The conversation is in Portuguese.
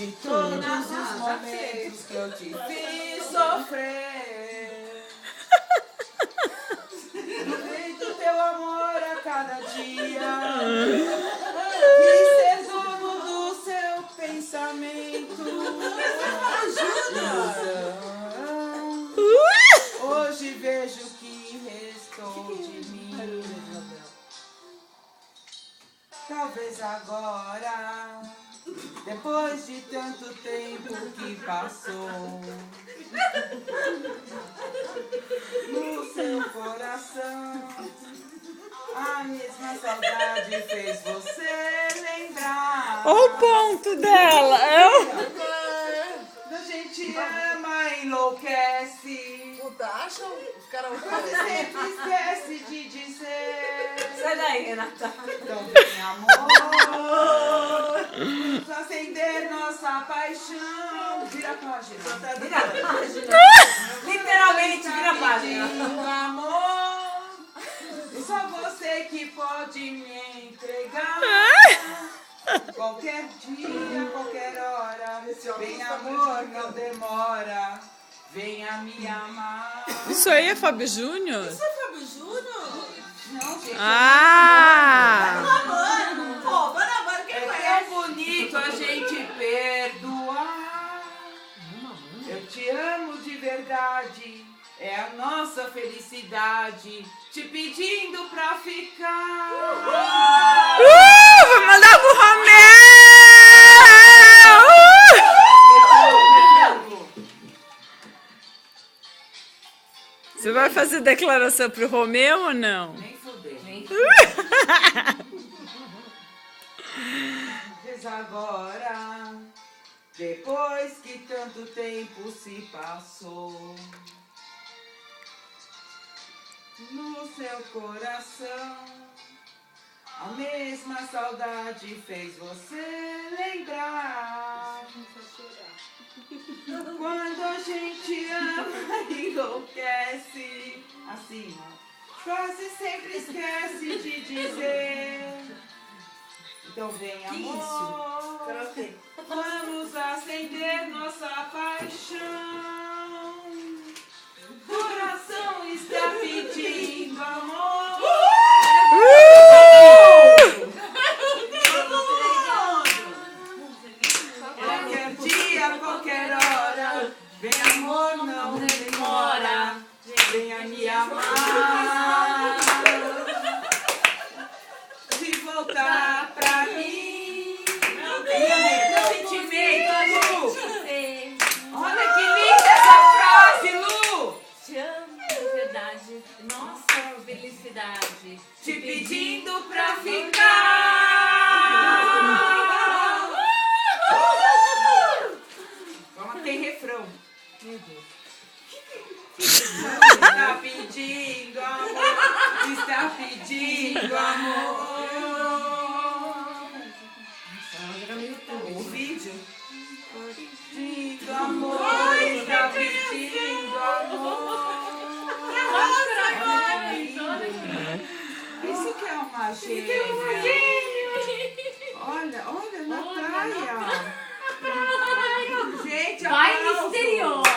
de todos os momentos que eu te fiz sofrer. Do teu amor a cada dia. E ser dono do seu pensamento. Hoje vejo que restou de mim. Talvez agora, depois de tanto tempo que passou, no seu coração, a mesma saudade fez você lembrar. Olha o ponto dela. A gente ama, enlouquece. Puta, acham? Os caras Você sempre esquece de dizer. Sai daí, Renata. Então vem, amor, vamos acender nossa paixão. Vira a página. Vira a página. Literalmente, vira a página. Pedindo amor. E só você que pode me entregar. Qualquer dia, qualquer hora. Vem, amor, não demora. Venha me amar. Isso aí é Fábio Júnior? Isso é Fábio Júnior? Não, gente. Ah! Pô, Vanavano, quem É conhece? tão bonito a gente perdoar. Eu te amo de verdade. É a nossa felicidade. Te pedindo pra ficar. Vou mandar pro Romeu! Você vai fazer declaração pro Romeu ou não? Nem foder. Mas agora, depois que tanto tempo se passou, no seu coração, a mesma saudade fez você lembrar. Quando a gente ama e enlouquece, assim, ó, quase sempre esquece de dizer. Então vem, amor, vamos acender nossa paixão. Coração está pedindo amor. Qualquer dia, qualquer hora, vem, amor, não demora. Venha me amar. De voltar pra mim. Meu sentimento, Lu. Olha que linda essa frase, Lu. Te amo de verdade. Nossa, felicidade. Te pedindo pra ficar. Vamos, tem refrão. Meu Deus. Está pedindo amor. Está pedindo amor. O vídeo. Pedindo amor. Está pedindo amor. Isso que é uma gêmea. Olha, na praia. Gente, Vai aplauso. misteriosa.